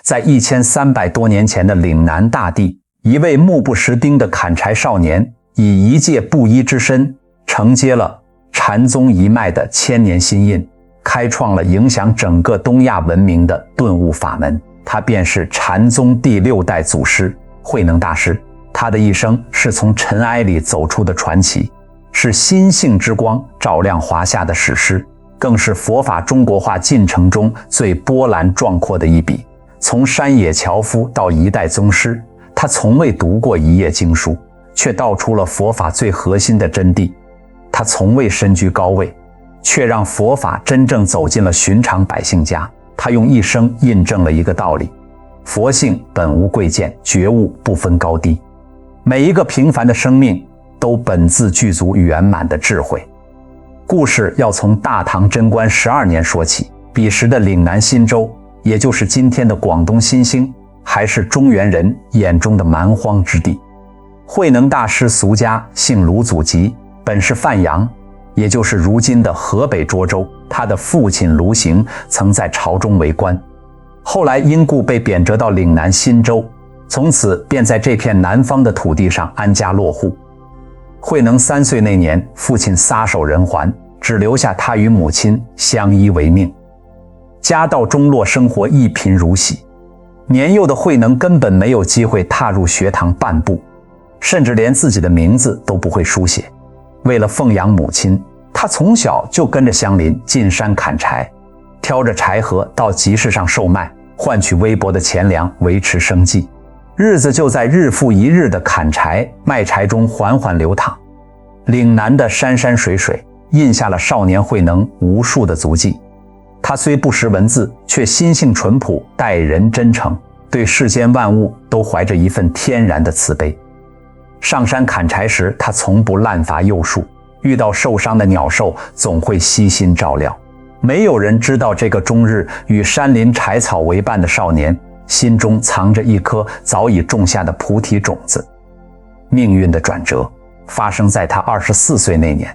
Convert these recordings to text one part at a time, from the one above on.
在1300多年前的岭南大地，一位目不识丁的砍柴少年，以一介布衣之身，承接了禅宗一脉的千年心印，开创了影响整个东亚文明的顿悟法门。他便是禅宗第6代祖师慧能大师。他的一生是从尘埃里走出的传奇，是心性之光照亮华夏的史诗，更是佛法中国化进程中最波澜壮阔的一笔。从山野樵夫到一代宗师，他从未读过一页经书，却道出了佛法最核心的真谛。他从未身居高位，却让佛法真正走进了寻常百姓家。他用一生印证了一个道理：佛性本无贵贱，觉悟不分高低。每一个平凡的生命都本自具足圆满的智慧。故事要从大唐贞观12年说起。彼时的岭南新州，也就是今天的广东新兴，还是中原人眼中的蛮荒之地。慧能大师俗家姓卢，祖籍本是范阳，也就是如今的河北涿州。他的父亲卢行曾在朝中为官，后来因故被贬谪到岭南新州，从此便在这片南方的土地上安家落户。慧能3岁那年，父亲撒手人寰，只留下他与母亲相依为命。家道中落，生活一贫如洗。年幼的慧能根本没有机会踏入学堂半步，甚至连自己的名字都不会书写。为了奉养母亲，他从小就跟着乡邻进山砍柴，挑着柴禾到集市上售卖，换取微薄的钱粮维持生计。日子就在日复一日的砍柴卖柴中缓缓流淌。岭南的山山水水印下了少年慧能无数的足迹。他虽不识文字，却心性淳朴，待人真诚，对世间万物都怀着一份天然的慈悲。上山砍柴时，他从不滥伐幼树，遇到受伤的鸟兽总会悉心照料。没有人知道这个终日与山林柴草为伴的少年心中藏着一颗早已种下的菩提种子。命运的转折发生在他24岁那年。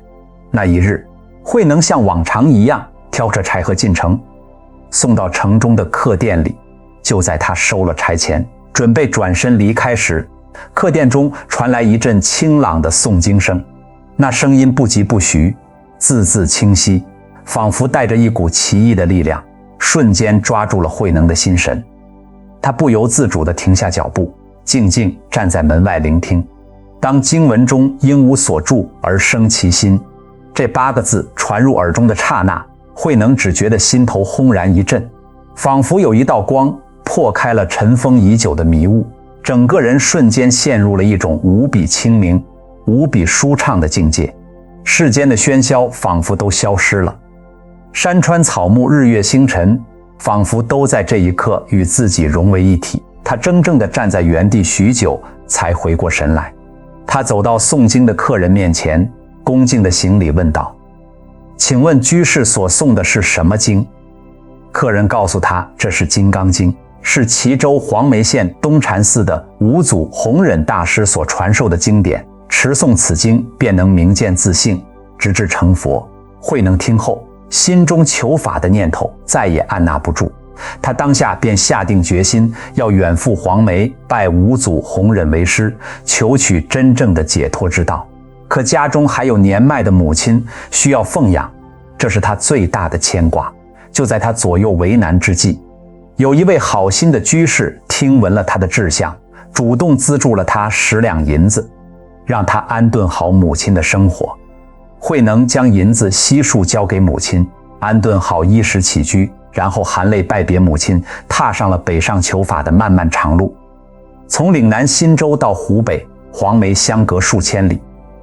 那一日，慧能像往常一样挑着柴禾进城，送到城中的客店里。就在他收了柴钱，准备转身离开时，客店中传来一阵清朗的诵经声。那声音不疾不徐，字字清晰，仿佛带着一股奇异的力量，瞬间抓住了慧能的心神。他不由自主地停下脚步，静静站在门外聆听。当经文中应无所住而生其心这8个字传入耳中的刹那，慧能只觉得心头轰然一震，仿佛有一道光破开了尘封已久的迷雾，整个人瞬间陷入了一种无比清明、无比舒畅的境界。世间的喧嚣仿佛都消失了，山川草木、日月星辰仿佛都在这一刻与自己融为一体。他怔怔地站在原地许久，才回过神来。他走到诵经的客人面前，恭敬地行礼问道：“请问居士所诵的是什么经？”客人告诉他，这是《金刚经》，是齐州黄梅县东禅寺的五祖弘忍大师所传授的经典，持诵此经便能明见自性，直至成佛。慧能听后，心中求法的念头再也按捺不住，他当下便下定决心要远赴黄梅，拜五祖弘忍为师，求取真正的解脱之道。可家中还有年迈的母亲需要奉养，这是他最大的牵挂。就在他左右为难之际，有一位好心的居士听闻了他的志向，主动资助了他10两银子，让他安顿好母亲的生活。慧能将银子悉数交给母亲，安顿好衣食起居，然后含泪拜别母亲，踏上了北上求法的漫漫长路。从岭南新州到湖北黄梅相隔数千里，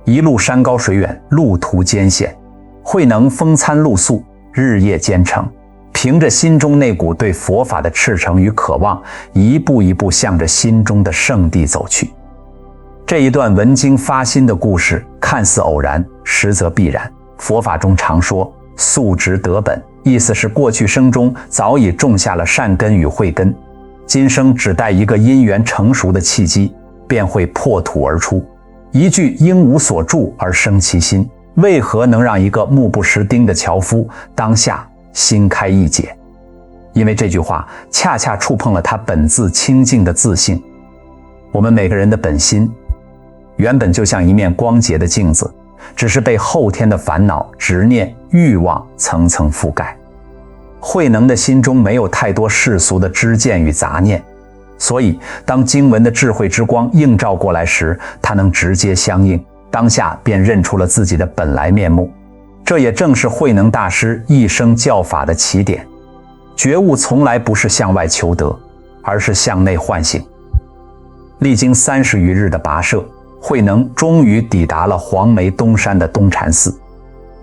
一路山高水远，路途艰险。慧能风餐露宿，日夜兼程，凭着心中那股对佛法的赤诚与渴望，一步一步向着心中的圣地走去。这一段闻经发心的故事看似偶然，实则必然。佛法中常说素植得本，意思是过去生中早已种下了善根与慧根，今生只待一个因缘成熟的契机，便会破土而出。一句应无所住而生其心，为何能让一个目不识丁的樵夫当下心开意解？因为这句话恰恰触碰了他本自清净的自性。我们每个人的本心原本就像一面光洁的镜子，只是被后天的烦恼、执念、欲望层层覆盖。慧能的心中没有太多世俗的知见与杂念，所以当经文的智慧之光映照过来时，他能直接相应，当下便认出了自己的本来面目。这也正是慧能大师一生教法的起点。觉悟从来不是向外求得，而是向内唤醒。历经30余日的跋涉，慧能终于抵达了黄梅东山的东禅寺。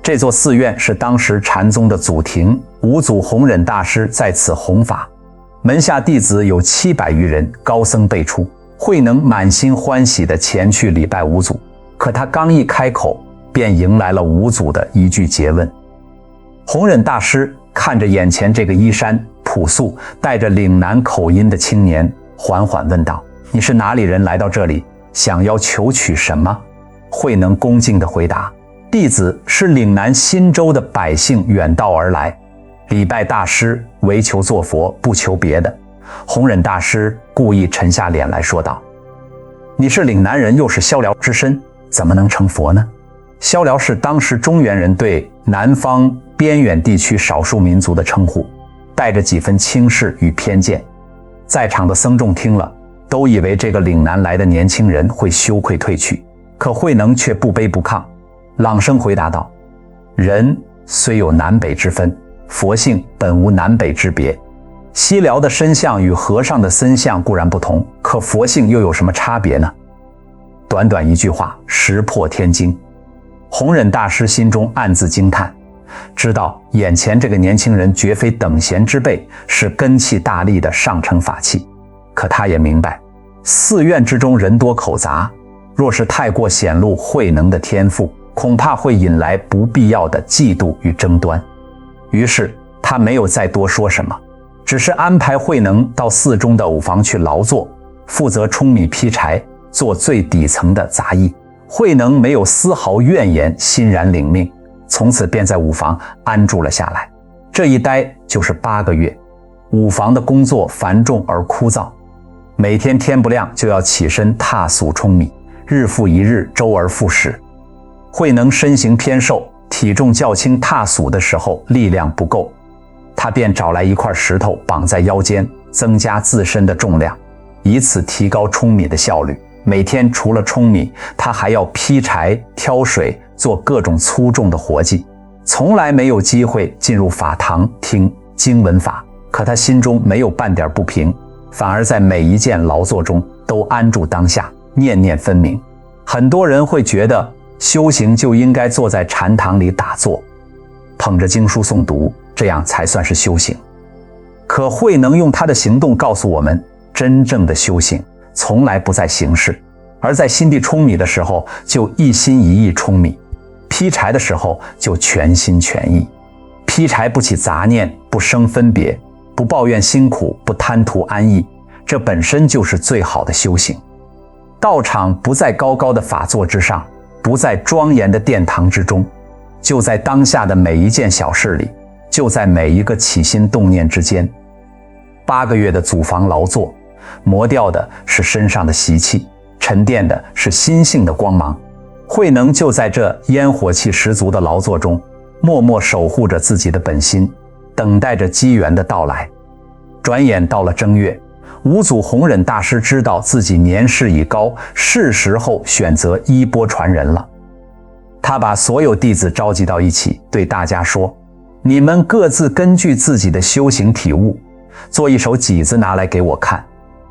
这座寺院是当时禅宗的祖庭，五祖弘忍大师在此弘法，门下弟子有700余人，高僧辈出。慧能满心欢喜地前去礼拜五祖，可他刚一开口，便迎来了五祖的一句诘问。弘忍大师看着眼前这个衣衫朴素、带着岭南口音的青年，缓缓问道：“你是哪里人？来到这里，想要求取什么？”慧能恭敬地回答：“弟子是岭南忻州的百姓，远道而来，礼拜大师，唯求做佛，不求别的。”弘忍大师故意沉下脸来说道：“你是岭南人，又是逍遥之身，怎么能成佛呢？”逍遥是当时中原人对南方边远地区少数民族的称呼，带着几分轻视与偏见。在场的僧众听了，都以为这个岭南来的年轻人会羞愧退去，可慧能却不卑不亢，朗声回答道：“人虽有南北之分，佛性本无南北之别。西辽的身相与和尚的僧相固然不同，可佛性又有什么差别呢？”短短一句话，石破天惊。弘忍大师心中暗自惊叹，知道眼前这个年轻人绝非等闲之辈，是根气大力的上乘法器。可他也明白，寺院之中人多口杂，若是太过显露慧能的天赋，恐怕会引来不必要的嫉妒与争端。于是他没有再多说什么，只是安排慧能到寺中的舞房去劳作，负责舂米劈柴，做最底层的杂役。慧能没有丝毫怨言，欣然领命，从此便在舞房安住了下来。这一待就是8个月。舞房的工作繁重而枯燥，每天天不亮就要起身踏簌舂米，日复一日，周而复始。慧能身形偏瘦，体重较轻，踏簌的时候力量不够，他便找来一块石头绑在腰间，增加自身的重量，以此提高舂米的效率。每天除了舂米，他还要劈柴、挑水，做各种粗重的活计，从来没有机会进入法堂听经文法。可他心中没有半点不平，反而在每一件劳作中都安住当下，念念分明。很多人会觉得修行就应该坐在禅堂里打坐，捧着经书诵读，这样才算是修行。可慧能用他的行动告诉我们，真正的修行从来不在形式，而在心地舂米的时候就一心一意舂米，劈柴的时候就全心全意。劈柴不起杂念，不生分别，不抱怨辛苦，不贪图安逸，这本身就是最好的修行。道场不在高高的法座之上，不在庄严的殿堂之中，就在当下的每一件小事里，就在每一个起心动念之间。8个月的祖房劳作，磨掉的是身上的习气，沉淀的是心性的光芒。慧能就在这烟火气十足的劳作中，默默守护着自己的本心，等待着机缘的到来。转眼到了正月，五祖弘忍大师知道自己年事已高，是时候选择衣钵传人了。他把所有弟子召集到一起，对大家说：“你们各自根据自己的修行体悟，做一首偈子拿来给我看。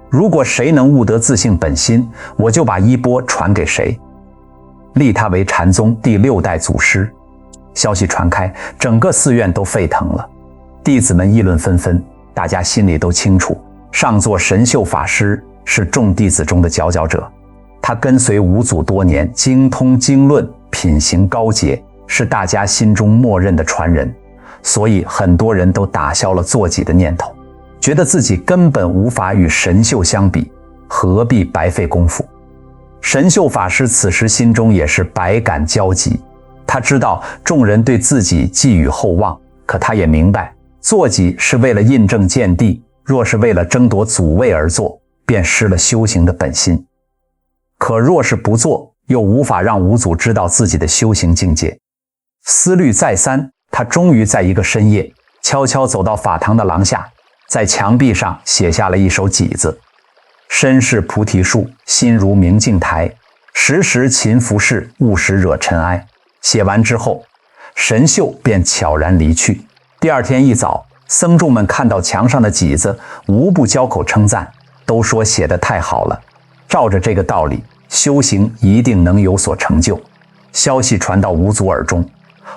如果谁能悟得自性本心，我就把衣钵传给谁，立他为禅宗第6代祖师。”消息传开，整个寺院都沸腾了，弟子们议论纷纷。大家心里都清楚，上座神秀法师是众弟子中的佼佼者，他跟随五祖多年，精通经论，品行高洁，是大家心中默认的传人。所以很多人都打消了做己的念头，觉得自己根本无法与神秀相比，何必白费功夫。神秀法师此时心中也是百感交集，他知道众人对自己寄予厚望，可他也明白坐骑是为了印证见地，若是为了争夺祖位而做，便失了修行的本心。可若是不做，又无法让五祖知道自己的修行境界。思虑再三，他终于在一个深夜，悄悄走到法堂的廊下，在墙壁上写下了一首偈子：身是菩提树，心如明镜台，时时勤拂拭，勿使惹尘埃。写完之后，神秀便悄然离去。第二天一早，僧众们看到墙上的偈子，无不交口称赞，都说写得太好了，照着这个道理，修行一定能有所成就。消息传到五祖耳中，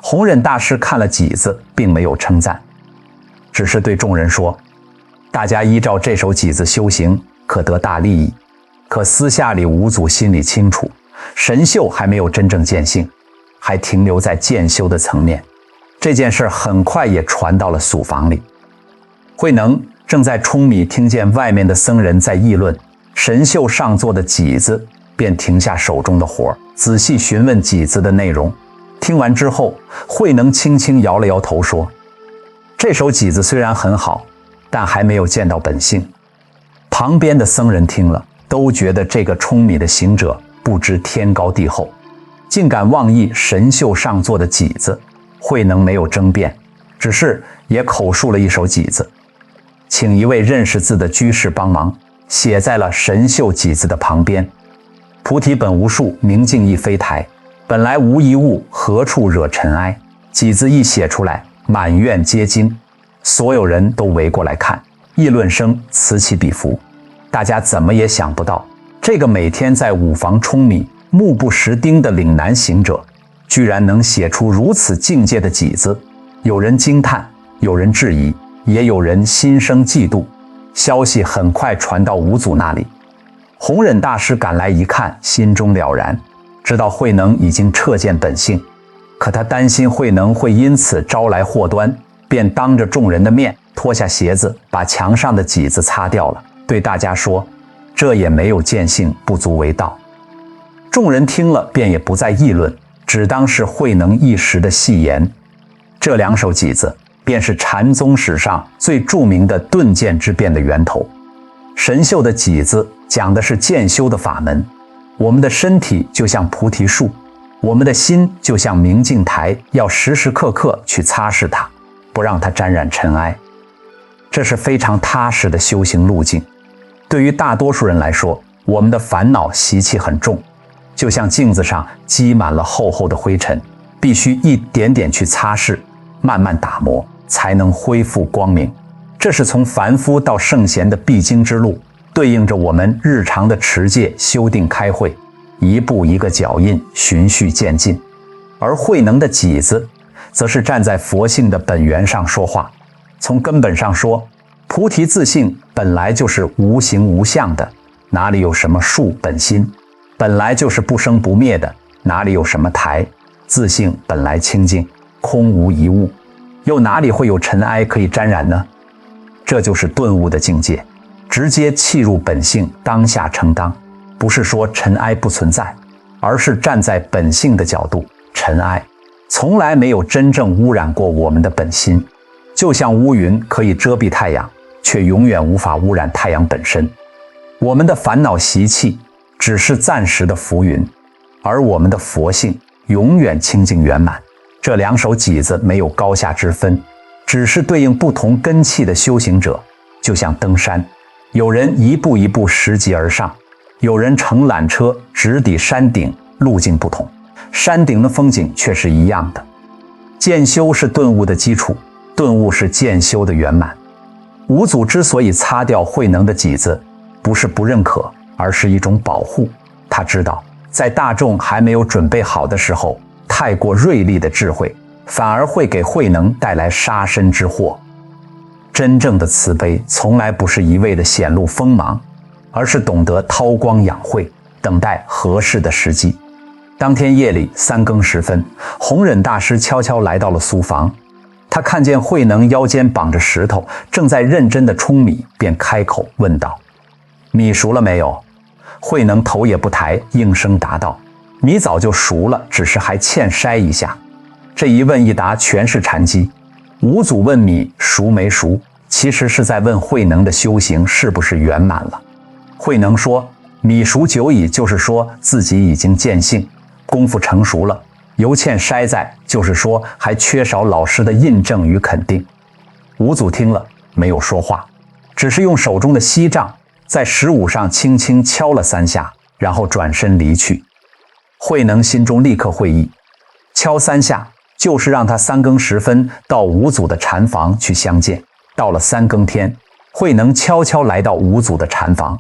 弘忍大师看了偈子，并没有称赞，只是对众人说：大家依照这首偈子修行，可得大利益。可私下里五祖心里清楚，神秀还没有真正见性，还停留在渐修的层面。这件事很快也传到了宿房里。慧能正在舂米，听见外面的僧人在议论神秀上座的偈子，便停下手中的活，仔细询问偈子的内容。听完之后，慧能轻轻摇了摇头说：这首偈子虽然很好，但还没有见到本性。旁边的僧人听了，都觉得这个舂米的行者不知天高地厚，竟敢妄议神秀上座的偈子。慧能没有争辩，只是也口述了一首偈子，请一位认识字的居士帮忙，写在了神秀偈子的旁边：菩提本无树，明镜亦非台，本来无一物，何处惹尘埃。偈子一写出来，满院皆惊，所有人都围过来看，议论声此起彼伏。大家怎么也想不到，这个每天在五房舂米、目不识丁的岭南行者，居然能写出如此境界的偈子。有人惊叹，有人质疑，也有人心生嫉妒。消息很快传到五祖那里，弘忍大师赶来一看，心中了然，知道慧能已经彻见本性。可他担心慧能会因此招来祸端，便当着众人的面脱下鞋子，把墙上的偈子擦掉了，对大家说：这也没有见性，不足为道。众人听了便也不再议论，只当是慧能一时的戏言。这两首偈子便是禅宗史上最著名的顿渐之变的源头。神秀的偈子讲的是渐修的法门，我们的身体就像菩提树，我们的心就像明镜台，要时时刻刻去擦拭它，不让它沾染尘埃。这是非常踏实的修行路径。对于大多数人来说，我们的烦恼习气很重，就像镜子上积满了厚厚的灰尘，必须一点点去擦拭，慢慢打磨，才能恢复光明。这是从凡夫到圣贤的必经之路，对应着我们日常的持戒、修定、开会，一步一个脚印，循序渐进。而慧能的偈子则是站在佛性的本源上说话。从根本上说，菩提自性本来就是无形无相的，哪里有什么树本心？本来就是不生不灭的，哪里有什么台？自性本来清净，空无一物，又哪里会有尘埃可以沾染呢？这就是顿悟的境界，直接契入本性，当下承当。不是说尘埃不存在，而是站在本性的角度，尘埃从来没有真正污染过我们的本心。就像乌云可以遮蔽太阳，却永远无法污染太阳本身。我们的烦恼习气只是暂时的浮云，而我们的佛性永远清净圆满。这两首偈子没有高下之分，只是对应不同根器的修行者。就像登山，有人一步一步拾级而上，有人乘缆车直抵山顶，路径不同，山顶的风景却是一样的。渐修是顿悟的基础，顿悟是渐修的圆满。五祖之所以擦掉慧能的偈子，不是不认可，而是一种保护。他知道，在大众还没有准备好的时候，太过锐利的智慧反而会给慧能带来杀身之祸。真正的慈悲从来不是一味的显露锋芒，而是懂得韬光养晦，等待合适的时机。当天夜里3更时分，弘忍大师悄悄来到了苏房。他看见慧能腰间绑着石头，正在认真地舂米，便开口问道：米熟了没有？慧能头也不抬，应声答道：米早就熟了，只是还欠筛一下。这一问一答全是禅机。五祖问米熟没熟，其实是在问慧能的修行是不是圆满了。慧能说米熟久矣，就是说自己已经见性，功夫成熟了。犹欠筛在，就是说还缺少老师的印证与肯定。五祖听了没有说话，只是用手中的锡杖在石舞上轻轻敲了3下，然后转身离去。慧能心中立刻会意，敲3下就是让他3更10分到五祖的禅房去相见。到了3更天，慧能悄悄来到五祖的禅房。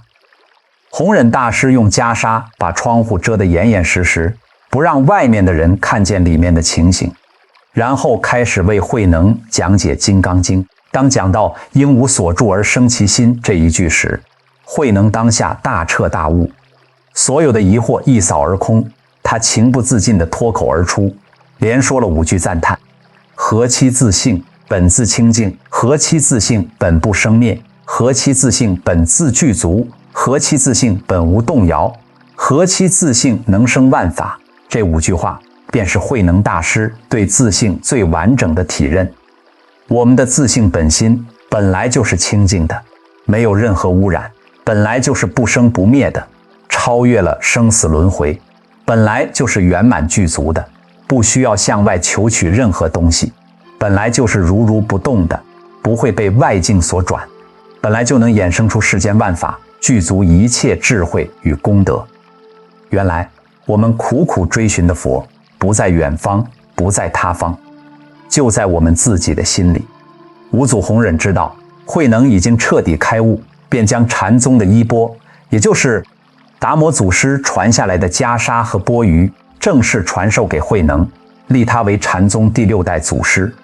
弘忍大师用袈裟把窗户遮得严严实实，不让外面的人看见里面的情形，然后开始为慧能讲解《金刚经》。当讲到“应无所住而生其心”这一句时，慧能当下大彻大悟，所有的疑惑一扫而空，他情不自禁地脱口而出，连说了5句赞叹：何其自性，本自清净；何其自性，本不生灭；何其自性，本自具足；何其自性，本无动摇；何其自性，能生万法。这5句话便是慧能大师对自性最完整的体认。我们的自性本心本来就是清净的，没有任何污染，本来就是不生不灭的，超越了生死轮回，本来就是圆满具足的，不需要向外求取任何东西，本来就是如如不动的，不会被外境所转，本来就能衍生出世间万法，具足一切智慧与功德。原来我们苦苦追寻的佛，不在远方，不在他方，就在我们自己的心里。五祖弘忍知道慧能已经彻底开悟，便将禅宗的衣钵，也就是达摩祖师传下来的袈裟和钵盂，正式传授给慧能，立他为禅宗第6代祖师。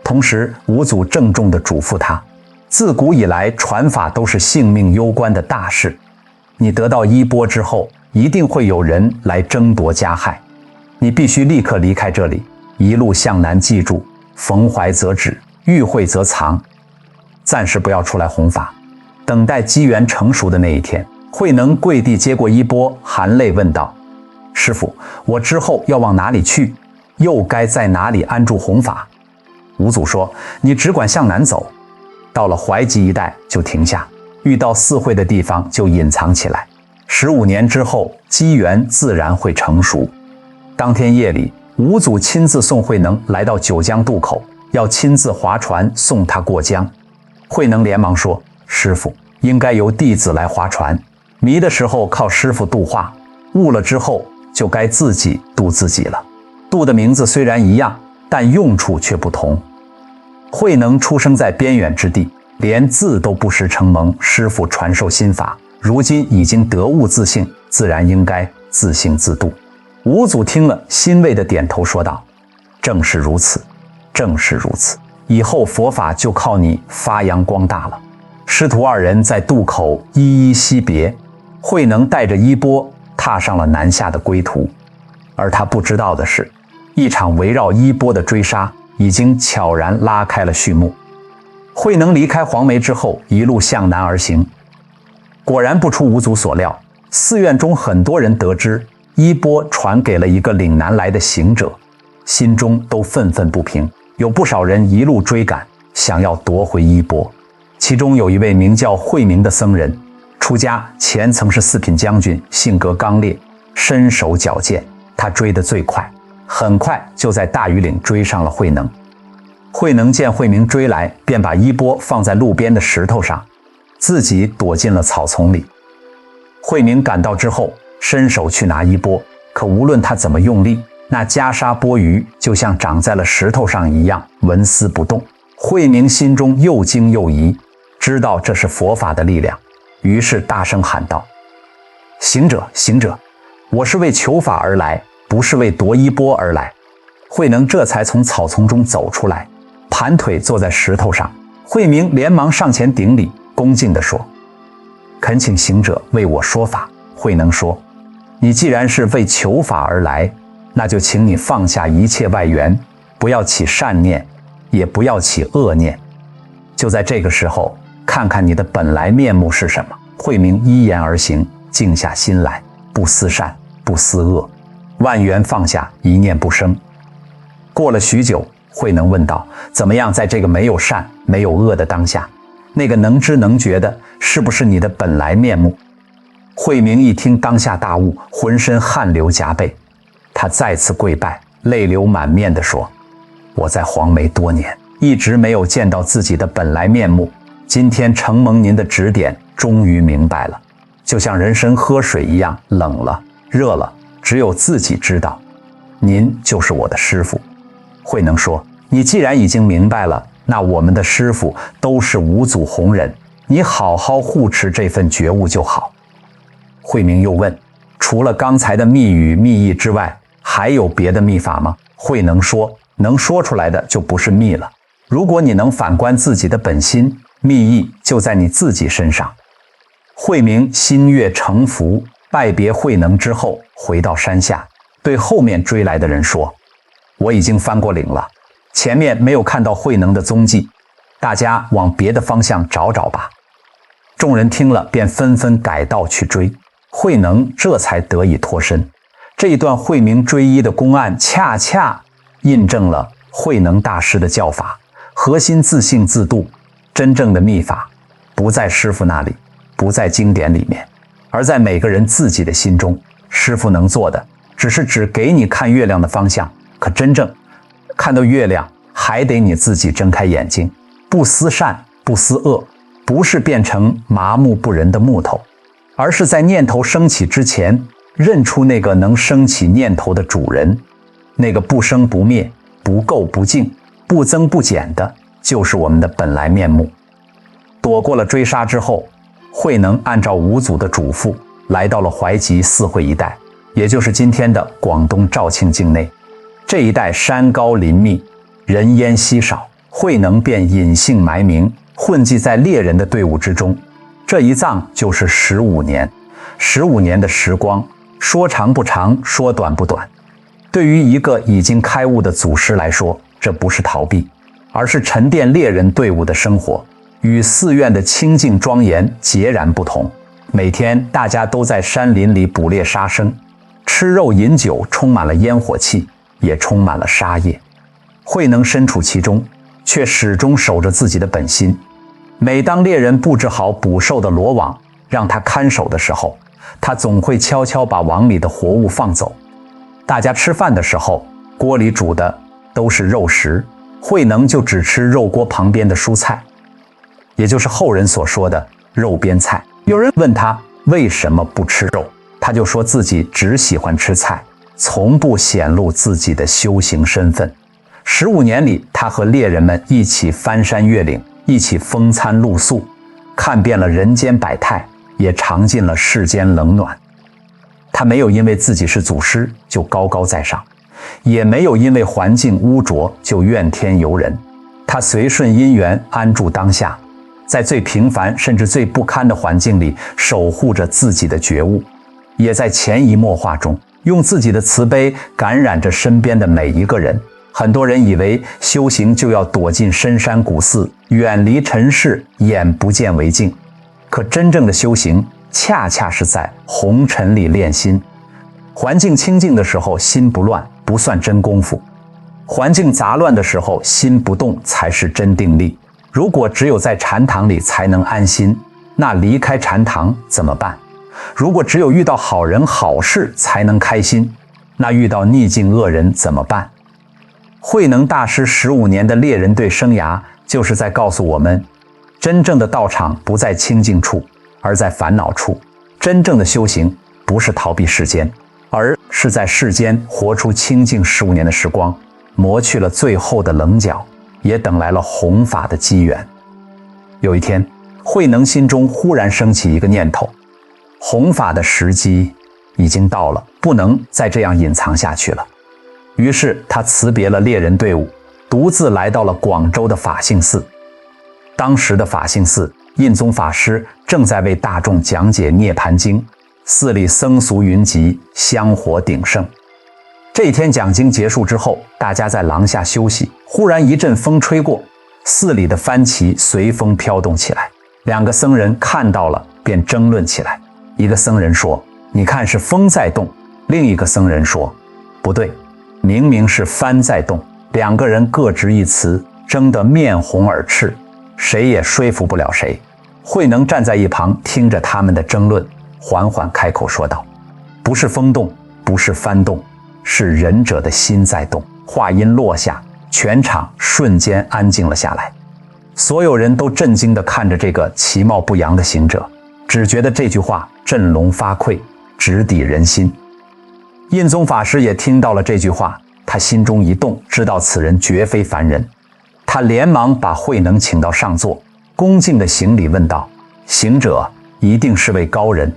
同时，五祖郑重地嘱咐他，自古以来传法都是性命攸关的大事，你得到衣钵之后，一定会有人来争夺加害，你必须立刻离开这里，一路向南，记住逢怀则止，遇会则藏，暂时不要出来弘法，等待机缘成熟的那一天。慧能跪地接过衣钵，含泪问道：师父，我之后要往哪里去？又该在哪里安住弘法？五祖说：你只管向南走，到了淮吉一带就停下，遇到寺会的地方就隐藏起来，15年之后机缘自然会成熟。当天夜里，五祖亲自送慧能来到九江渡口，要亲自划船送他过江。慧能连忙说：师父，应该由弟子来划船，迷的时候靠师父度化，悟了之后就该自己度自己了。度的名字虽然一样，但用处却不同。慧能出生在边远之地，连字都不识承蒙师父传授心法，如今已经得悟自性，自然应该自性自度。五祖听了，欣慰地点头说道：正是如此，正是如此，以后佛法就靠你发扬光大了。师徒2人在渡口依依惜别，慧能带着衣钵踏上了南下的归途。而他不知道的是，一场围绕衣钵的追杀已经悄然拉开了序幕。慧能离开黄梅之后，一路向南而行。果然不出五祖所料，寺院中很多人得知衣钵传给了一个岭南来的行者，心中都愤愤不平，有不少人一路追赶，想要夺回衣钵。其中有一位名叫慧明的僧人，出家前曾是4品将军，性格刚烈，身手矫健，他追得最快，很快就在大庾岭追上了慧能。慧能见慧明追来，便把衣钵放在路边的石头上，自己躲进了草丛里。慧明赶到之后，伸手去拿衣钵，可无论他怎么用力，那袈裟钵盂就像长在了石头上一样，纹丝不动。慧明心中又惊又疑，知道这是佛法的力量，于是大声喊道：行者，行者，我是为求法而来，不是为夺衣钵而来。慧能这才从草丛中走出来，盘腿坐在石头上。慧明连忙上前顶礼，恭敬地说：恳请行者为我说法。慧能说：你既然是为求法而来，那就请你放下一切外缘，不要起善念，也不要起恶念。就在这个时候，看看你的本来面目是什么。慧明依言而行，静下心来，不思善，不思恶，万缘放下，一念不生。过了许久，慧能问道：“怎么样，在这个没有善、没有恶的当下，那个能知能觉的，是不是你的本来面目？”慧明一听，当下大悟，浑身汗流浃背，他再次跪拜，泪流满面地说：“我在黄梅多年，一直没有见到自己的本来面目，今天承蒙您的指点，终于明白了。就像人参喝水一样，冷了、热了，只有自己知道。您就是我的师父。”慧能说：“你既然已经明白了，那我们的师父都是五祖弘忍，你好好护持这份觉悟就好。”慧明又问：“除了刚才的密语密意之外，还有别的秘法吗？”慧能说：“能说出来的就不是密了。如果你能反观自己的本心，密意就在你自己身上。”慧明心悦诚服，拜别慧能之后，回到山下，对后面追来的人说：“我已经翻过岭了，前面没有看到慧能的踪迹，大家往别的方向找找吧。”众人听了，便纷纷改道去追，慧能这才得以脱身。这一段慧明追忆的公案，恰恰印证了慧能大师的教法：核心自性自度。真正的秘法不在师父那里，不在经典里面，而在每个人自己的心中。师父能做的只是指给你看月亮的方向，可真正看到月亮，还得你自己睁开眼睛，不思善不思恶，不是变成麻木不仁的木头，而是在念头升起之前，认出那个能升起念头的主人，那个不生不灭、不垢不净、不增不减的，就是我们的本来面目。躲过了追杀之后，慧能按照五祖的嘱咐，来到了淮吉四会一带，也就是今天的广东肇庆境内。这一带山高林密，人烟稀少，慧能便隐姓埋名，混迹在猎人的队伍之中。这一葬就是15年，15年的时光，说长不长，说短不短。对于一个已经开悟的祖师来说，这不是逃避，而是沉淀猎人队伍的生活，与寺院的清静庄严截然不同。每天大家都在山林里捕猎杀生，吃肉饮酒，充满了烟火气，也充满了杀业。慧能身处其中，却始终守着自己的本心。每当猎人布置好捕兽的罗网，让他看守的时候，他总会悄悄把网里的活物放走。大家吃饭的时候，锅里煮的都是肉食，慧能就只吃肉锅旁边的蔬菜，也就是后人所说的肉边菜。有人问他为什么不吃肉，他就说自己只喜欢吃菜，从不显露自己的修行身份。15年里，他和猎人们一起翻山越岭，一起风餐露宿，看遍了人间百态，也尝尽了世间冷暖。他没有因为自己是祖师就高高在上，也没有因为环境污浊就怨天尤人。他随顺因缘，安住当下，在最平凡甚至最不堪的环境里守护着自己的觉悟，也在潜移默化中用自己的慈悲感染着身边的每一个人。很多人以为修行就要躲进深山古寺，远离尘世，眼不见为净。可真正的修行恰恰是在红尘里练心。环境清静的时候心不乱，不算真功夫；环境杂乱的时候心不动，才是真定力。如果只有在禅堂里才能安心，那离开禅堂怎么办？如果只有遇到好人好事才能开心，那遇到逆境恶人怎么办？慧能大师15年的猎人队生涯，就是在告诉我们，真正的道场不在清静处，而在烦恼处。真正的修行不是逃避世间，而是在世间活出清静15年的时光，磨去了最后的棱角，也等来了弘法的机缘。有一天，慧能心中忽然升起一个念头，弘法的时机已经到了，不能再这样隐藏下去了。于是他辞别了猎人队伍，独自来到了广州的法性寺。当时的法性寺，印宗法师正在为大众讲解《涅盘经》，寺里僧俗云集，香火鼎盛。这一天讲经结束之后，大家在廊下休息，忽然一阵风吹过，寺里的幡旗随风飘动起来。2个僧人看到了，便争论起来。一个僧人说：“你看是风在动。”另一个僧人说：“不对，明明是幡在动，两个人各执一词，争得面红耳赤，谁也说服不了谁。慧能站在一旁听着他们的争论，缓缓开口说道：“不是风动，不是幡动，是仁者的心在动。”话音落下，全场瞬间安静了下来。所有人都震惊地看着这个其貌不扬的行者，只觉得这句话振聋发聩，直抵人心。印宗法师也听到了这句话，他心中一动，知道此人绝非凡人。他连忙把慧能请到上座，恭敬地行礼问道：“行者一定是位高人，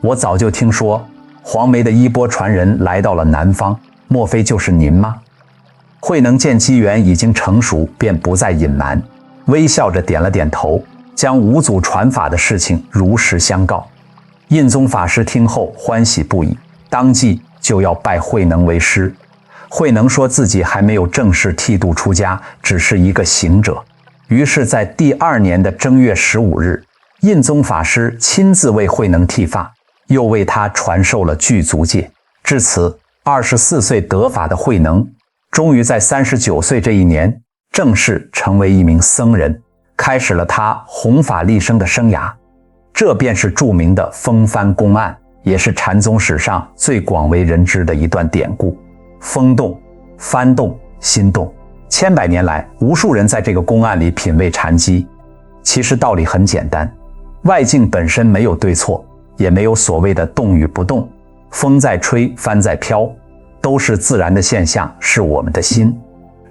我早就听说黄梅的衣钵传人来到了南方，莫非就是您吗？”慧能见机缘已经成熟，便不再隐瞒，微笑着点了点头，将五祖传法的事情如实相告。印宗法师听后欢喜不已，当即就要拜慧能为师。慧能说自己还没有正式剃度出家，只是一个行者。于是在第2年的正月15日，印宗法师亲自为慧能剃发，又为他传授了具足戒。至此，24岁得法的慧能终于在39岁这一年正式成为一名僧人，开始了他弘法立生的生涯。这便是著名的风幡公案，也是禅宗史上最广为人知的一段典故。风动、幡动、心动，千百年来，无数人在这个公案里品味禅机。其实道理很简单，外境本身没有对错，也没有所谓的动与不动，风在吹，幡在飘，都是自然的现象，是我们的心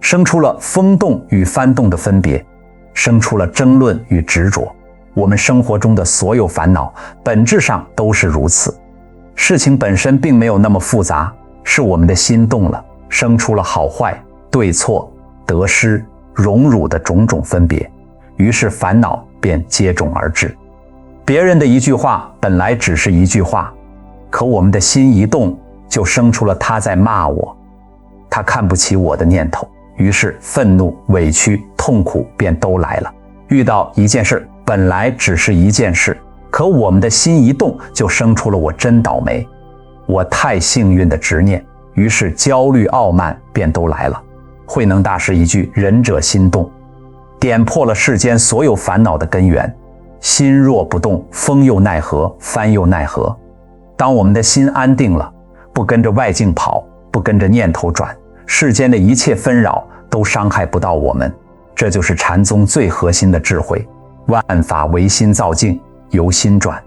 生出了风动与幡动的分别，生出了争论与执着。我们生活中的所有烦恼本质上都是如此，事情本身并没有那么复杂，是我们的心动了，生出了好坏、对错、得失、荣辱的种种分别，于是烦恼便接踵而至。别人的一句话本来只是一句话，可我们的心一动，就生出了他在骂我，他看不起我的念头，于是愤怒、委屈、痛苦便都来了。遇到一件事，本来只是一件事，可我们的心一动，就生出了我真倒霉，我太幸运的执念，于是焦虑、傲慢便都来了。慧能大师一句仁者心动，点破了世间所有烦恼的根源。心若不动，风又奈何，幡又奈何。当我们的心安定了，不跟着外境跑，不跟着念头转，世间的一切纷扰都伤害不到我们。这就是禅宗最核心的智慧，万法唯心造境，由心转。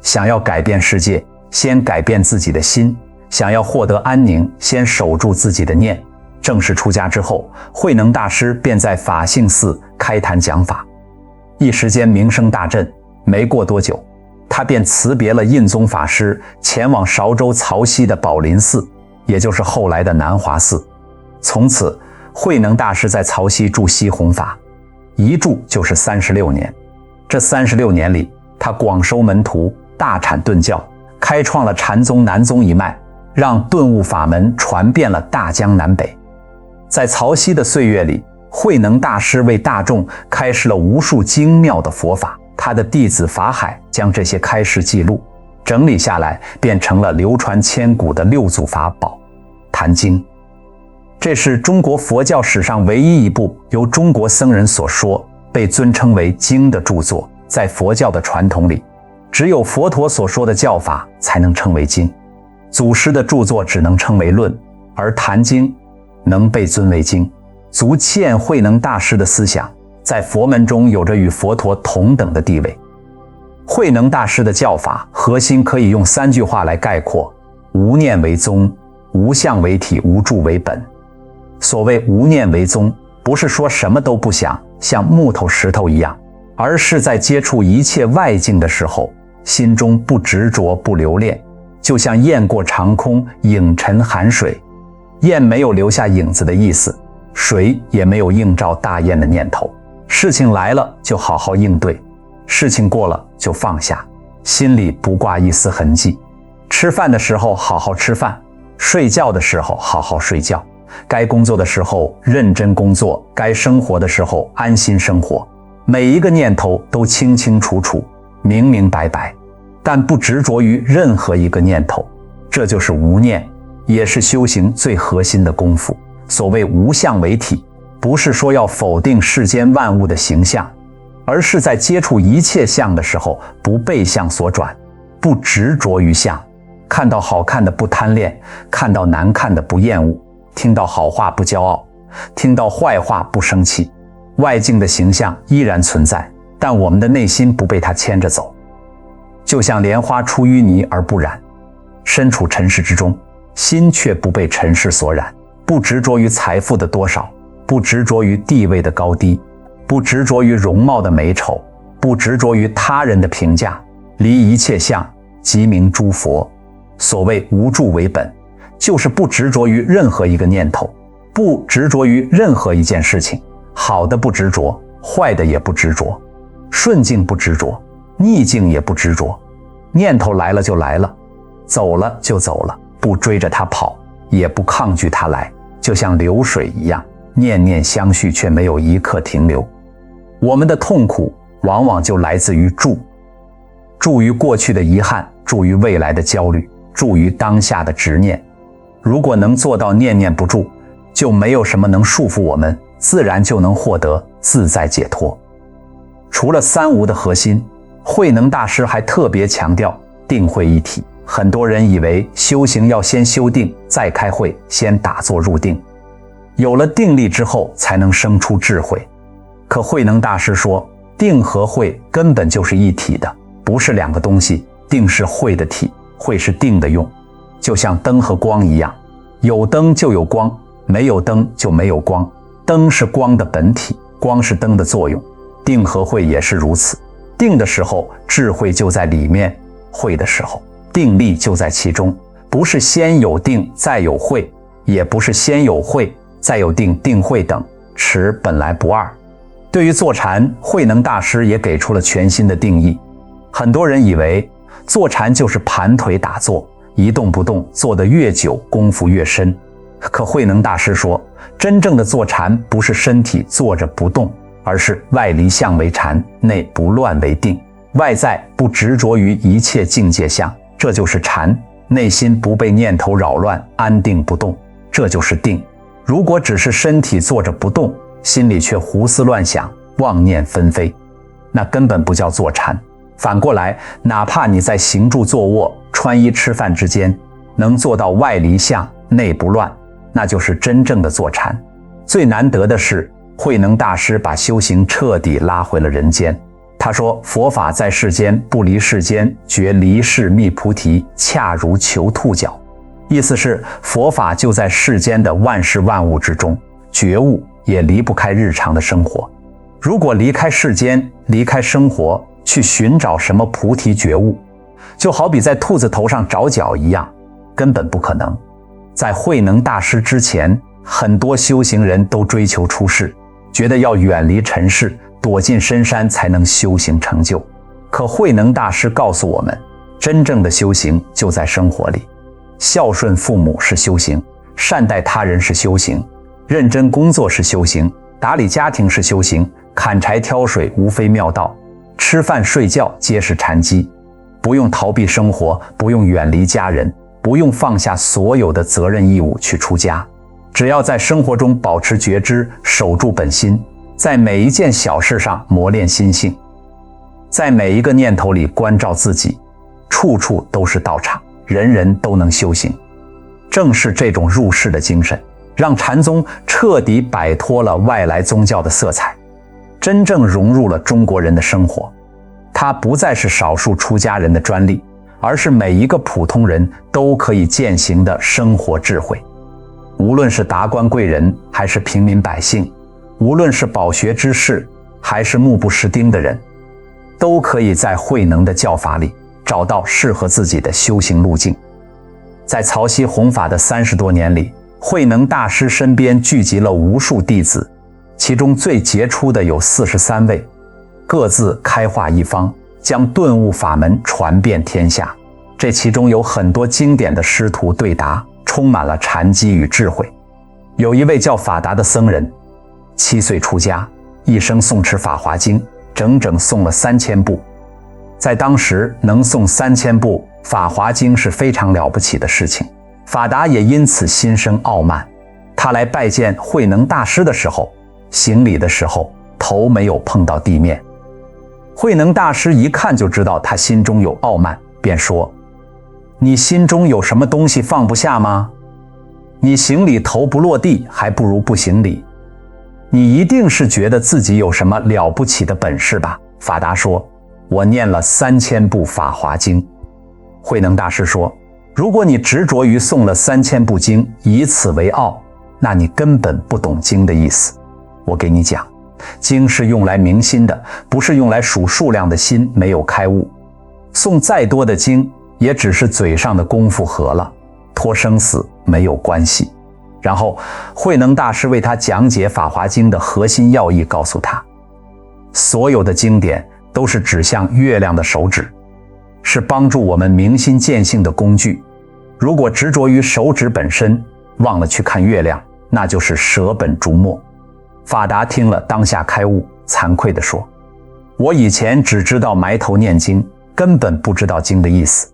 想要改变世界，先改变自己的心；想要获得安宁，先守住自己的念。正式出家之后，慧能大师便在法性寺开坛讲法，一时间名声大振。没过多久，他便辞别了印宗法师，前往韶州曹溪的宝林寺，也就是后来的南华寺。从此慧能大师在曹溪住西弘法，一住就是36年。这36年里，他广收门徒，大产顿教，开创了禅宗南宗一脉，让顿悟法门传遍了大江南北。在曹溪的岁月里，慧能大师为大众开示了无数精妙的佛法，他的弟子法海将这些开示记录整理下来，变成了流传千古的六祖法宝《坛经》。这是中国佛教史上唯一一部由中国僧人所说，被尊称为经的著作。在佛教的传统里，只有佛陀所说的教法才能称为经，祖师的著作只能称为论，而《坛经》能被尊为经，足见慧能大师的思想在佛门中有着与佛陀同等的地位。慧能大师的教法核心可以用3句话来概括：无念为宗，无相为体，无住为本。所谓无念为宗，不是说什么都不想，像木头石头一样，而是在接触一切外境的时候，心中不执着，不留恋，就像雁过长空，影沉寒水。雁没有留下影子的意思，水也没有映照大雁的念头。事情来了就好好应对，事情过了就放下，心里不挂一丝痕迹。吃饭的时候好好吃饭，睡觉的时候好好睡觉，该工作的时候认真工作，该生活的时候安心生活。每一个念头都清清楚楚，明明白白，但不执着于任何一个念头。这就是无念，也是修行最核心的功夫。所谓无相为体，不是说要否定世间万物的形象，而是在接触一切相的时候，不被相所转，不执着于相，看到好看的不贪恋，看到难看的不厌恶，听到好话不骄傲，听到坏话不生气。外境的形象依然存在，但我们的内心不被它牵着走。就像莲花出淤泥而不染，身处尘世之中，心却不被尘世所染，不执着于财富的多少，不执着于地位的高低，不执着于容貌的美丑，不执着于他人的评价，离一切相，即名诸佛。所谓无住为本，就是不执着于任何一个念头，不执着于任何一件事情，好的不执着，坏的也不执着，顺境不执着，逆境也不执着。念头来了就来了，走了就走了，不追着它跑，也不抗拒它来，就像流水一样，念念相续，却没有一刻停留。我们的痛苦往往就来自于住于过去的遗憾，住于未来的焦虑，住于当下的执念。如果能做到念念不住，就没有什么能束缚我们，自然就能获得自在解脱。除了三无的核心，慧能大师还特别强调定慧一体。很多人以为修行要先修定，再开慧，先打坐入定，有了定力之后才能生出智慧。可慧能大师说，定和慧根本就是一体的，不是两个东西。定是慧的体，慧是定的用，就像灯和光一样，有灯就有光，没有灯就没有光。灯是光的本体，光是灯的作用。定和慧也是如此，定的时候智慧就在里面，慧的时候定力就在其中。不是先有定再有慧，也不是先有慧再有定，定慧等持本来不二。对于坐禅，慧能大师也给出了全新的定义。很多人以为坐禅就是盘腿打坐，一动不动，坐得越久功夫越深。可慧能大师说，真正的坐禅不是身体坐着不动，而是外离相为禅，内不乱为定，外在不执着于一切境界相，这就是禅。内心不被念头扰乱，安定不动，这就是定。如果只是身体坐着不动，心里却胡思乱想，妄念纷飞，那根本不叫坐禅。反过来，哪怕你在行住坐卧、穿衣吃饭之间，能做到外离相，内不乱，那就是真正的坐禅。最难得的是，慧能大师把修行彻底拉回了人间。他说，佛法在世间，不离世间，觉离世觅菩提，恰如求兔角。意思是，佛法就在世间的万事万物之中，觉悟也离不开日常的生活。如果离开世间，离开生活，去寻找什么菩提觉悟，就好比在兔子头上找脚一样，根本不可能。在慧能大师之前，很多修行人都追求出世，觉得要远离尘世，躲进深山才能修行成就。可慧能大师告诉我们，真正的修行就在生活里。孝顺父母是修行，善待他人是修行，认真工作是修行，打理家庭是修行，砍柴挑水无非妙道，吃饭睡觉皆是禅机。不用逃避生活，不用远离家人，不用放下所有的责任义务去出家，只要在生活中保持觉知，守住本心，在每一件小事上磨练心性，在每一个念头里关照自己，处处都是道场，人人都能修行。正是这种入世的精神，让禅宗彻底摆脱了外来宗教的色彩，真正融入了中国人的生活。它不再是少数出家人的专利，而是每一个普通人都可以践行的生活智慧。无论是达官贵人还是平民百姓，无论是饱学之士还是目不识丁的人，都可以在慧能的教法里找到适合自己的修行路径。在曹溪弘法的30多年里，慧能大师身边聚集了无数弟子，其中最杰出的有43位，各自开化一方，将顿悟法门传遍天下。这其中有很多经典的师徒对答，充满了禅机与智慧。有一位叫法达的僧人，7岁出家，一生诵持《法华经》，整整诵了3000部。在当时能诵3000部《法华经》是非常了不起的事情。法达也因此心生傲慢，他来拜见慧能大师的时候，行礼的时候头没有碰到地面。慧能大师一看就知道他心中有傲慢，便说：你心中有什么东西放不下吗？你行礼头不落地，还不如不行礼。你一定是觉得自己有什么了不起的本事吧？法达说：我念了3000部法华经。慧能大师说：如果你执着于诵了3000部经，以此为傲，那你根本不懂经的意思。我给你讲，经是用来明心的，不是用来数数量的心没有开悟。诵再多的经，也只是嘴上的功夫合了，脱生死没有关系。然后慧能大师为他讲解《法华经》的核心要义，告诉他，所有的经典都是指向月亮的手指，是帮助我们明心见性的工具。如果执着于手指本身，忘了去看月亮，那就是舍本逐末。法达听了当下开悟，惭愧地说：我以前只知道埋头念经，根本不知道经的意思，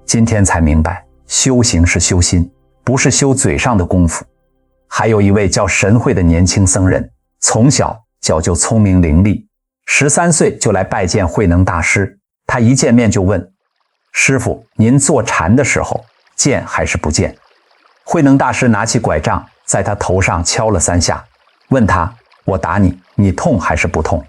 今天才明白，修行是修心，不是修嘴上的功夫。还有一位叫神会的年轻僧人，从小脚就聪明伶俐，13岁就来拜见慧能大师。他一见面就问：师父，您坐禅的时候见还是不见？慧能大师拿起拐杖在他头上敲了3下，问他：我打你，你痛还是不痛？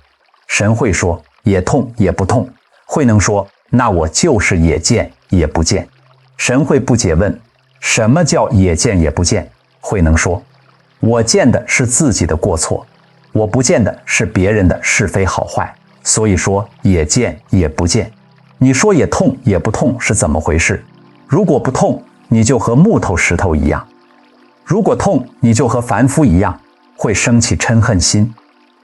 神会说：也痛也不痛。慧能说：那我就是也见也不见。神会不解问：什么叫也见也不见？慧能说：我见的是自己的过错，我不见的是别人的是非好坏，所以说也见也不见。你说也痛也不痛是怎么回事？如果不痛，你就和木头石头一样；如果痛，你就和凡夫一样，会生起嗔恨心。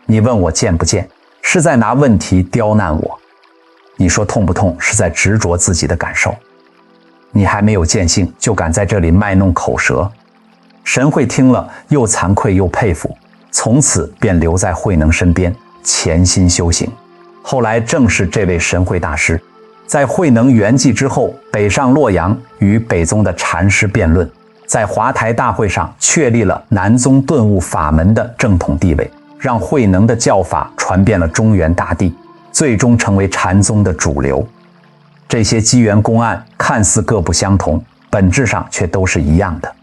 你问我见不见，是在拿问题刁难我；你说痛不痛，是在执着自己的感受。你还没有见性，就敢在这里卖弄口舌。神会听了，又惭愧又佩服，从此便留在慧能身边，潜心修行。后来正是这位神会大师，在慧能圆寂之后，北上洛阳，与北宗的禅师辩论，在华台大会上确立了南宗顿悟法门的正统地位，让慧能的教法传遍了中原大地，最终成为禅宗的主流。这些机缘公案看似各不相同，本质上却都是一样的。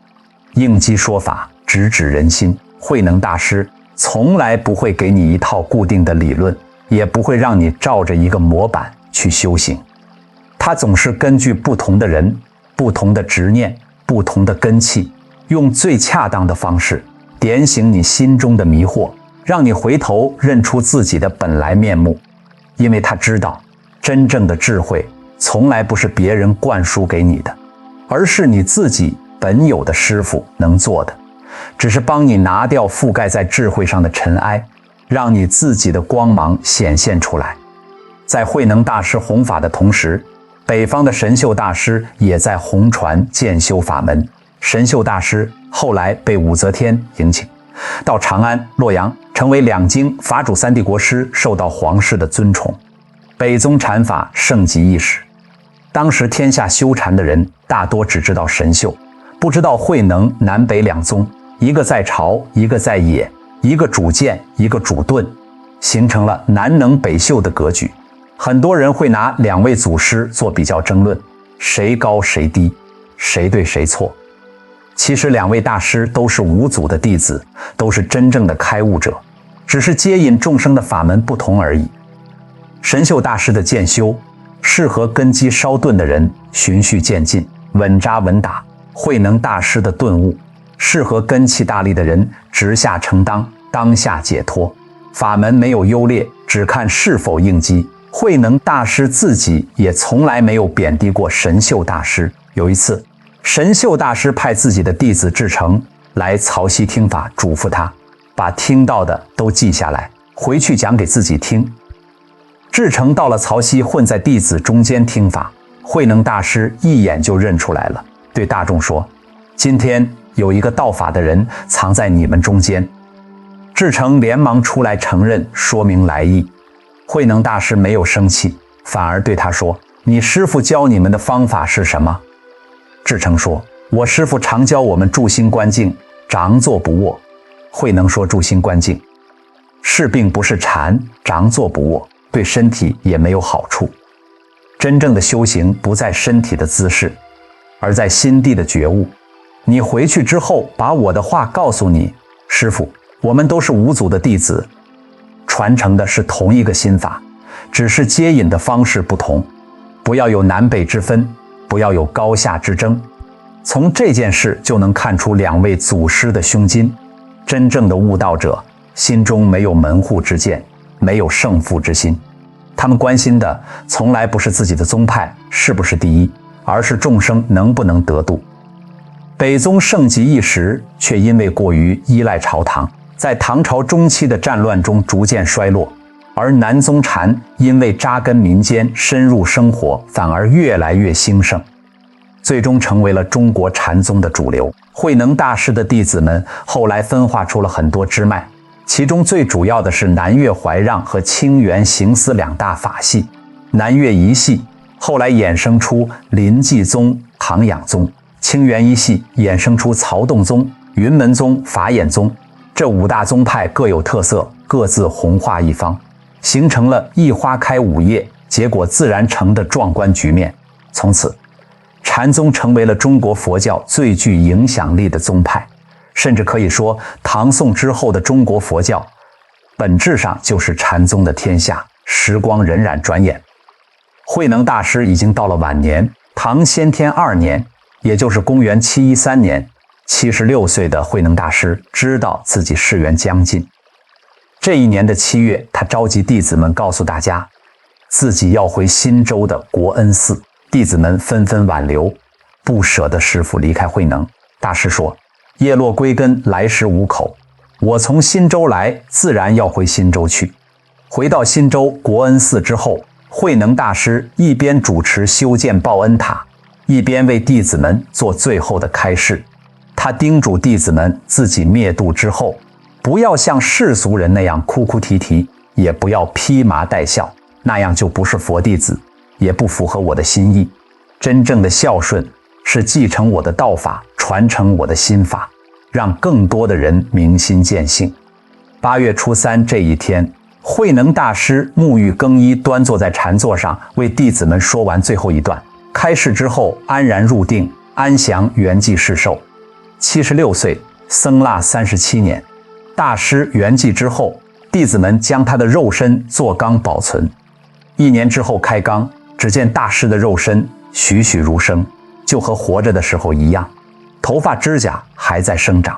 应机说法，直指人心。慧能大师从来不会给你一套固定的理论，也不会让你照着一个模板去修行。他总是根据不同的人、不同的执念、不同的根器，用最恰当的方式点醒你心中的迷惑，让你回头认出自己的本来面目。因为他知道，真正的智慧从来不是别人灌输给你的，而是你自己本有的师父能做的，只是帮你拿掉覆盖在智慧上的尘埃，让你自己的光芒显现出来。在慧能大师弘法的同时，北方的神秀大师也在弘传渐修法门。神秀大师后来被武则天迎请到长安、洛阳，成为两京法主三帝国师，受到皇室的尊崇。北宗禅法盛极一时，当时天下修禅的人大多只知道神秀，不知道慧能南北两宗，一个在朝，一个在野，一个主剑，一个主盾，形成了南能北秀的格局。很多人会拿两位祖师做比较争论，谁高谁低，谁对谁错。其实两位大师都是五祖的弟子，都是真正的开悟者，只是接引众生的法门不同而已。神秀大师的渐修适合根基稍钝的人循序渐进，稳扎稳打。慧能大师的顿悟适合根气大力的人直下承当，当下解脱。法门没有优劣，只看是否应机。慧能大师自己也从来没有贬低过神秀大师。有一次，神秀大师派自己的弟子志诚来曹溪听法，嘱咐他把听到的都记下来，回去讲给自己听。志诚到了曹溪，混在弟子中间听法，慧能大师一眼就认出来了，对大众说：今天有一个道法的人藏在你们中间。志诚连忙出来承认，说明来意。慧能大师没有生气，反而对他说：你师父教你们的方法是什么？志诚说：我师父常教我们住心观静，长坐不卧。慧能说住心观静，是病不是禅，长坐不卧，对身体也没有好处。真正的修行不在身体的姿势，而在心地的觉悟。你回去之后，把我的话告诉你，师父，我们都是五祖的弟子，传承的是同一个心法，只是接引的方式不同。不要有南北之分，不要有高下之争。从这件事就能看出两位祖师的胸襟。真正的悟道者，心中没有门户之见，没有胜负之心。他们关心的从来不是自己的宗派是不是第一，而是众生能不能得度。北宗盛极一时，却因为过于依赖朝堂，在唐朝中期的战乱中逐渐衰落。而南宗禅因为扎根民间，深入生活，反而越来越兴盛，最终成为了中国禅宗的主流。慧能大师的弟子们后来分化出了很多支脉，其中最主要的是南岳怀让和清源行思两大法系。南岳一系后来衍生出临济宗、唐养宗，清源一系衍生出曹洞宗、云门宗、法眼宗。这五大宗派各有特色，各自弘化一方，形成了一花开五叶，结果自然成的壮观局面。从此禅宗成为了中国佛教最具影响力的宗派，甚至可以说唐宋之后的中国佛教本质上就是禅宗的天下。时光荏苒转眼，慧能大师已经到了晚年。唐先天2年，也就是公元713年，76岁的慧能大师知道自己世缘将近。这一年的7月，他召集弟子们告诉大家，自己要回新州的国恩寺。弟子们纷纷挽留，不舍得师父离开慧能。大师说，叶落归根，来时无口，我从新州来，自然要回新州去。回到新州国恩寺之后，慧能大师一边主持修建报恩塔，一边为弟子们做最后的开示。他叮嘱弟子们，自己灭度之后，不要像世俗人那样哭哭啼啼，也不要披麻戴孝，那样就不是佛弟子，也不符合我的心意。真正的孝顺是继承我的道法，传承我的心法，让更多的人明心见性。8月初3这一天，慧能大师沐浴更衣，端坐在禅座上，为弟子们说完最后一段。开示之后，安然入定，安详圆寂世寿。76岁，僧腊37年。大师圆寂之后，弟子们将他的肉身做缸保存。1年之后开缸，只见大师的肉身栩栩如生，就和活着的时候一样，头发指甲还在生长。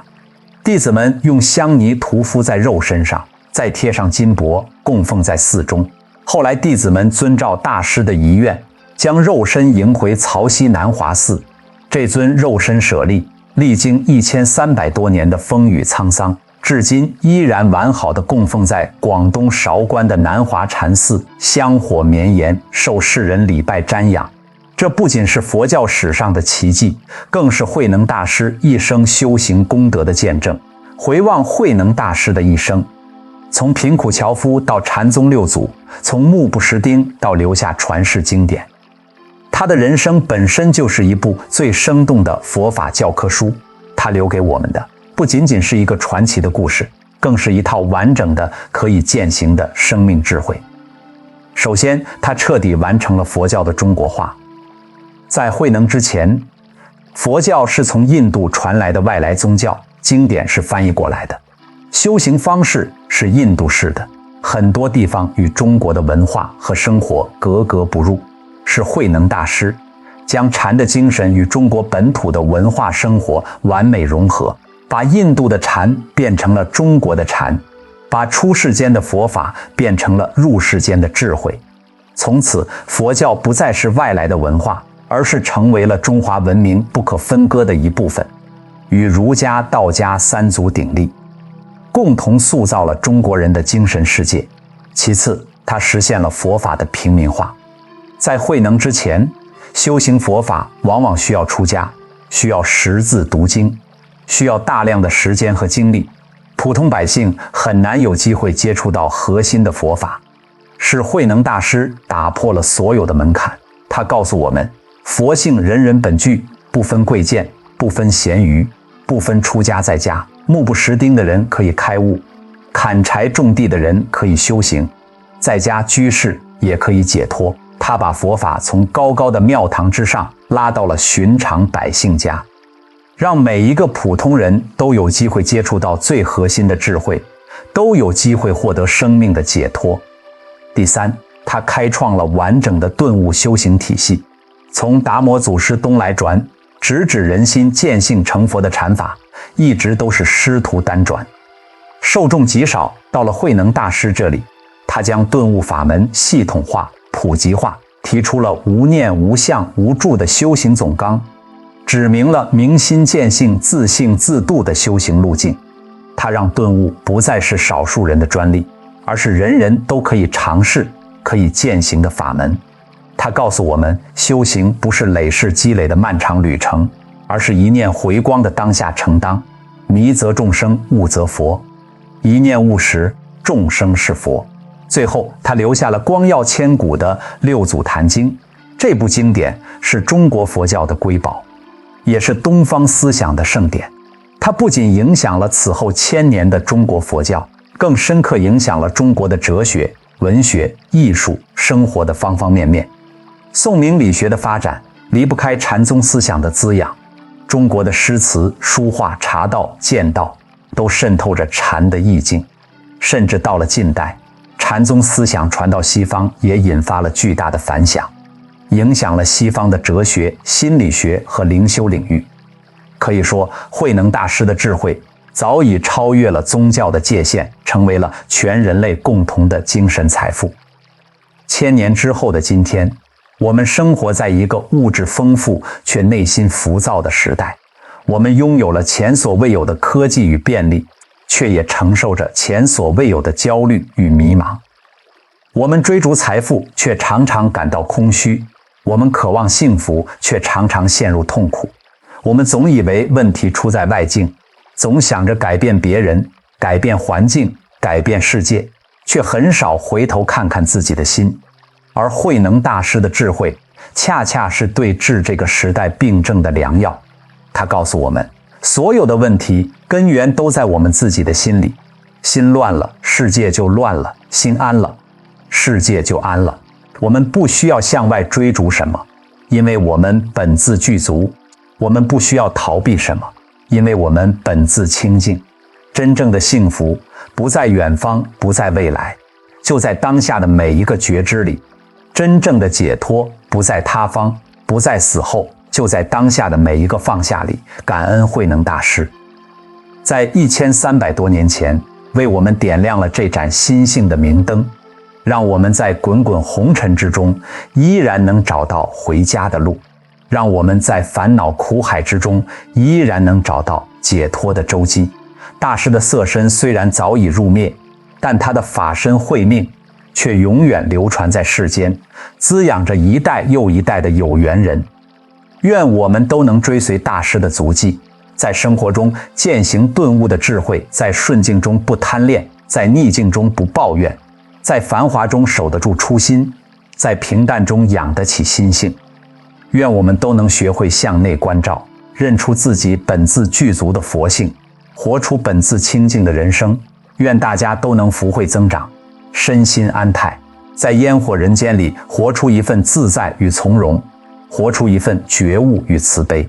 弟子们用香泥涂敷在肉身上，再贴上金箔，供奉在寺中。后来弟子们遵照大师的遗愿，将肉身迎回曹溪南华寺。这尊肉身舍利，历经1300多年的风雨沧桑，至今依然完好地供奉在广东韶关的南华禅寺，香火绵延，受世人礼拜瞻仰。这不仅是佛教史上的奇迹，更是慧能大师一生修行功德的见证。回望慧能大师的一生，从贫苦樵夫到禅宗六祖，从目不识丁到留下传世经典，他的人生本身就是一部最生动的佛法教科书。他留给我们的不仅仅是一个传奇的故事，更是一套完整的可以践行的生命智慧。首先，他彻底完成了佛教的中国化。在慧能之前，佛教是从印度传来的外来宗教，经典是翻译过来的，修行方式是印度式的，很多地方与中国的文化和生活格格不入。是慧能大师将禅的精神与中国本土的文化生活完美融合，把印度的禅变成了中国的禅，把出世间的佛法变成了入世间的智慧。从此，佛教不再是外来的文化，而是成为了中华文明不可分割的一部分，与儒家、道家三足鼎立，共同塑造了中国人的精神世界。其次，它实现了佛法的平民化。在慧能之前，修行佛法往往需要出家，需要识字读经，需要大量的时间和精力，普通百姓很难有机会接触到核心的佛法。是慧能大师打破了所有的门槛，他告诉我们，佛性人人本具，不分贵贱，不分贤愚，不分出家在家，目不识丁的人可以开悟，砍柴种地的人可以修行，在家居士也可以解脱。他把佛法从高高的庙堂之上拉到了寻常百姓家，让每一个普通人都有机会接触到最核心的智慧，都有机会获得生命的解脱。第三，他开创了完整的顿悟修行体系，从达摩祖师东来转直指人心见性成佛的禅法，一直都是师徒单转，受众极少。到了慧能大师这里，他将顿悟法门系统化普及化，提出了无念无相无住的修行总纲，指明了明心见性自性自度的修行路径。他让顿悟不再是少数人的专利，而是人人都可以尝试可以践行的法门。他告诉我们，修行不是累世积累的漫长旅程，而是一念回光的当下承当。迷则众生，悟则佛，一念悟时，众生是佛。最后他留下了光耀千古的六祖坛经，这部经典是中国佛教的瑰宝，也是东方思想的盛典。它不仅影响了此后1000年的中国佛教，更深刻影响了中国的哲学、文学、艺术、生活的方方面面。宋明理学的发展离不开禅宗思想的滋养，中国的诗词、书画、茶道、剑道都渗透着禅的意境。甚至到了近代，禅宗思想传到西方，也引发了巨大的反响，影响了西方的哲学、心理学和灵修领域。可以说，慧能大师的智慧早已超越了宗教的界限，成为了全人类共同的精神财富。1000年之后的今天，我们生活在一个物质丰富却内心浮躁的时代，我们拥有了前所未有的科技与便利，却也承受着前所未有的焦虑与迷茫。我们追逐财富，却常常感到空虚；我们渴望幸福，却常常陷入痛苦。我们总以为问题出在外境，总想着改变别人、改变环境、改变世界，却很少回头看看自己的心。而慧能大师的智慧，恰恰是对治这个时代病症的良药。他告诉我们，所有的问题根源都在我们自己的心里。心乱了，世界就乱了；心安了，世界就安了。我们不需要向外追逐什么，因为我们本自具足；我们不需要逃避什么，因为我们本自清净。真正的幸福不在远方，不在未来，就在当下的每一个觉知里。真正的解脱不在他方，不在死后，就在当下的每一个放下里。感恩慧能大师，在1300多年前为我们点亮了这盏心性的明灯，让我们在滚滚红尘之中依然能找到回家的路，让我们在烦恼苦海之中依然能找到解脱的周机。大师的色身虽然早已入灭，但他的法身慧命却永远流传在世间，滋养着一代又一代的有缘人。愿我们都能追随大师的足迹，在生活中践行顿悟的智慧，在顺境中不贪恋，在逆境中不抱怨，在繁华中守得住初心，在平淡中养得起心性。愿我们都能学会向内关照，认出自己本自具足的佛性，活出本自清净的人生。愿大家都能福慧增长，身心安泰，在烟火人间里活出一份自在与从容，活出一份觉悟与慈悲。